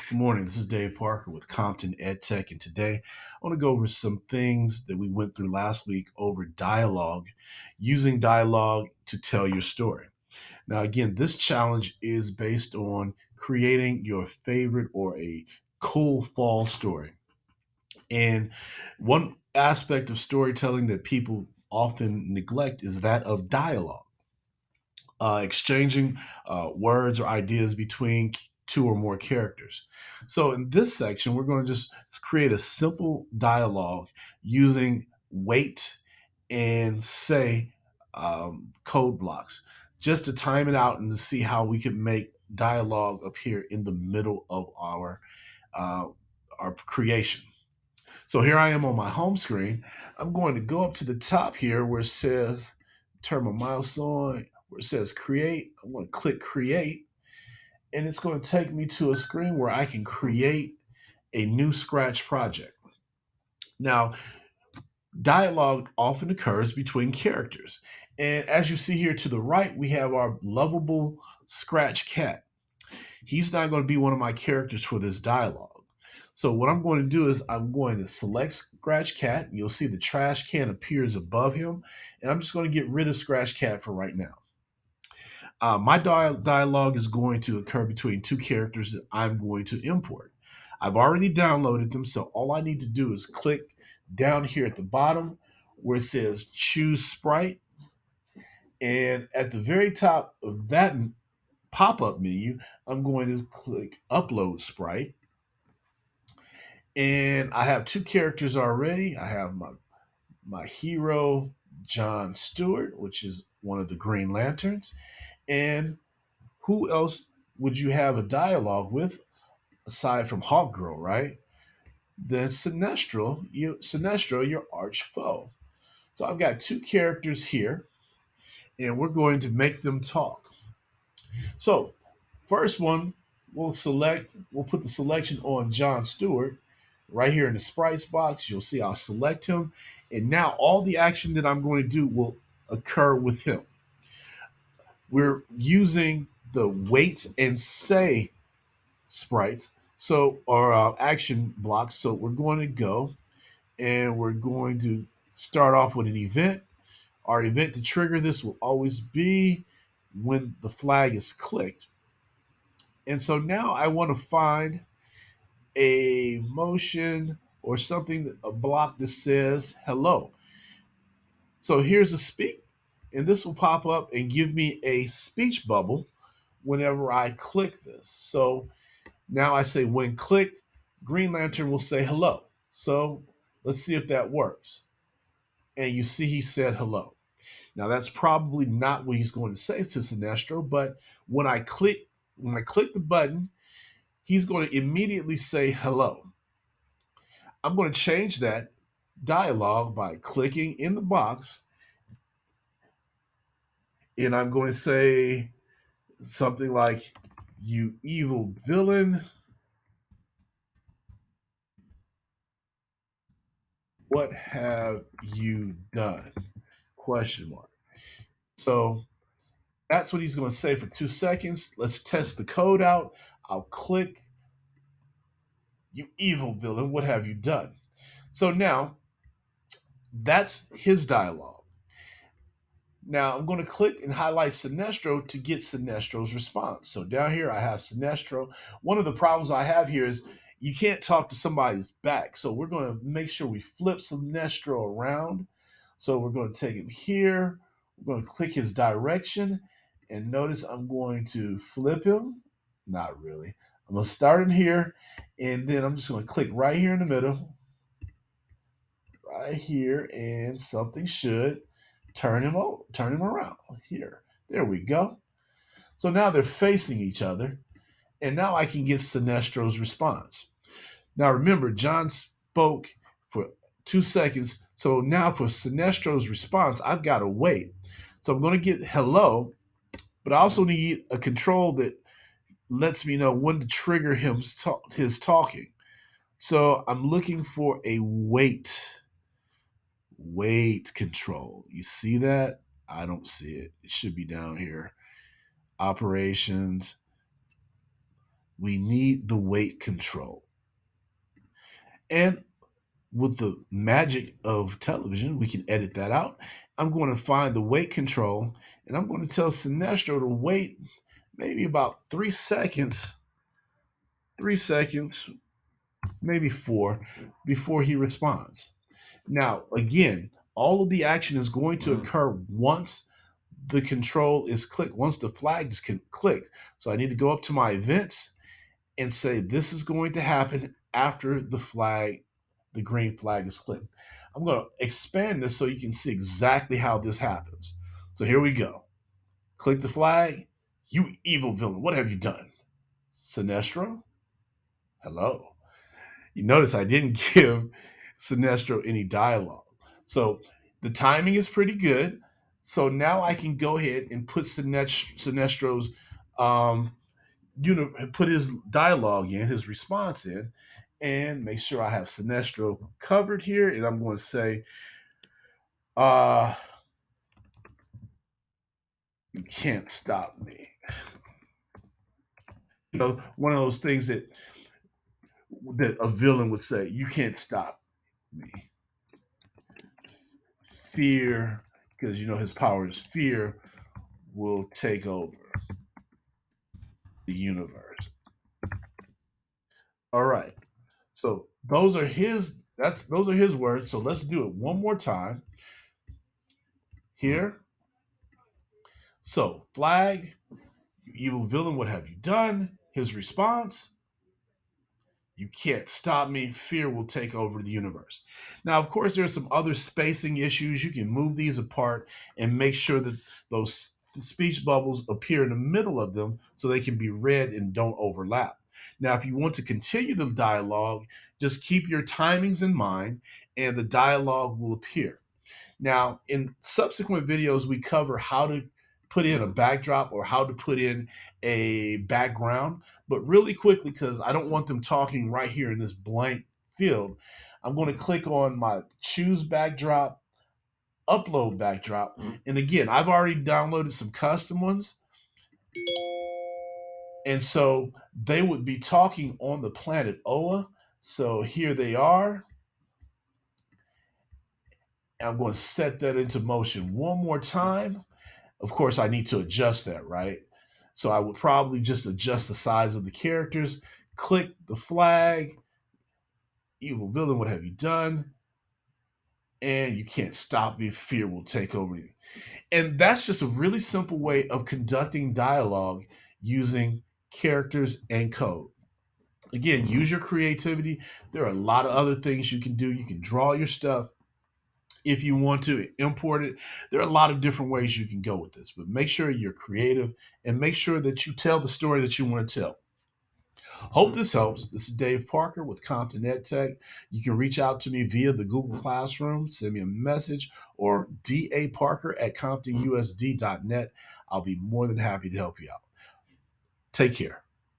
Good morning. This is Dave Parker with Compton EdTech, and today I want to go over some things that we went through last week over dialogue, using dialogue to tell your story. Now, again, this challenge is based on creating your favorite or a cool fall story. And one aspect of storytelling that people often neglect is that of dialogue, exchanging words or ideas between two or more characters. So, in this section, we're going to just create a simple dialogue using wait and say code blocks just to time it out and to see how we can make dialogue appear in the middle of uh, our creation. So here I am on my home screen. I'm going to go up to the top here where it says, turn my mouse on, where it says create. I'm going to click create, and it's going to take me to a screen where I can create a new Scratch project. Now, dialogue often occurs between characters. And as you see here to the right, we have our lovable Scratch cat. He's not going to be one of my characters for this dialogue. So what I'm going to do is I'm going to select Scratch Cat. You'll see the trash can appears above him. And I'm just going to get rid of Scratch Cat for right now. My dialogue is going to occur between two characters that I'm going to import. I've already downloaded them, so all I need to do is click down here at the bottom where it says choose sprite. And at the very top of that pop up menu, I'm going to click upload sprite. And I have two characters already. I have my hero, John Stewart, which is one of the Green Lanterns. And who else would you have a dialogue with aside from Hawkgirl, right? Then Sinestro, your arch foe. So I've got two characters here, and we're going to make them talk. So, first one, we'll put the selection on John Stewart. Right here in the sprites box, you'll see I'll select him. And now all the action that I'm going to do will occur with him. We're using the wait and say sprites, so or action blocks. So we're going to go and we're going to start off with an event. Our event to trigger this will always be when the flag is clicked. And so now I want to find a motion or something, a block that says hello. So here's a speak, and this will pop up and give me a speech bubble whenever I click this. So now I say when clicked, Green Lantern will say hello. So let's see if that works. And you see he said hello. Now that's probably not what he's going to say to Sinestro, but when I click the button, he's going to immediately say hello. I'm going to change that dialogue by clicking in the box, and I'm going to say something like, "You evil villain, what have you done?" Question mark. So that's what he's going to say for 2 seconds. Let's test the code out. I'll click, "You evil villain, what have you done?" So now that's his dialogue. Now I'm going to click and highlight Sinestro to get Sinestro's response. So down here I have Sinestro. One of the problems I have here is you can't talk to somebody's back. So we're going to make sure we flip Sinestro around. So we're going to take him here. We're going to click his direction. And notice I'm going to flip him. Not really. I'm going to start him here. And then I'm just going to click right here in the middle. Right here. And something should turn him around here. There we go. So now they're facing each other, and now I can get Sinestro's response. Now remember, John spoke for 2 seconds, so now for Sinestro's response, I've got to wait. So I'm going to get hello, but I also need a control that lets me know when to trigger his talking. So I'm looking for a wait control. You see that? I don't see it. It should be down here. Operations, we need the weight control. And with the magic of television, we can edit that out. I'm going to find the weight control and I'm going to tell Sinestro to wait maybe about 3 seconds, 3 seconds, maybe four, before he responds. Now, again, all of the action is going to occur once the control is clicked, once the flag is clicked. So I need to go up to my events and say this is going to happen after the green flag is clicked. I'm going to expand this so you can see exactly how this happens. So here we go. Click the flag. You evil villain, what have you done? Sinestro, hello. You notice I didn't give Sinestro any dialogue. So the timing is pretty good. So now I can go ahead and put Sinestro's um, put his dialogue in, his response in, and make sure I have Sinestro covered here. And I'm going to say, uh, you can't stop me. One of those things that a villain would say, you can't stop me. Fear, because his power is fear, will take over the universe. All right. So those are his words. So let's do it one more time here. So flag, evil villain, what have you done? His response, you can't stop me. Fear will take over the universe. Now, of course, there's some other spacing issues. You can move these apart and make sure that those speech bubbles appear in the middle of them so they can be read and don't overlap. Now, if you want to continue the dialogue, just keep your timings in mind and the dialogue will appear. Now, in subsequent videos, we cover how to put in a backdrop or how to put in a background. But really quickly, because I don't want them talking right here in this blank field, I'm going to click on my choose backdrop, upload backdrop. And again, I've already downloaded some custom ones. And so they would be talking on the planet Oa. So here they are. I'm going to set that into motion one more time. Of course, I need to adjust that, right? So I would probably just adjust the size of the characters, click the flag, evil villain, what have you done? And you can't stop me, fear will take over you. And that's just a really simple way of conducting dialogue using characters and code. Again, use your creativity. There are a lot of other things you can do. You can draw your stuff if you want to import it. There are a lot of different ways you can go with this, but make sure you're creative and make sure that you tell the story that you want to tell. Hope this helps. This is Dave Parker with Compton EdTech. You can reach out to me via the Google Classroom, send me a message, or daparker at comptonusd.net. I'll be more than happy to help you out. Take care.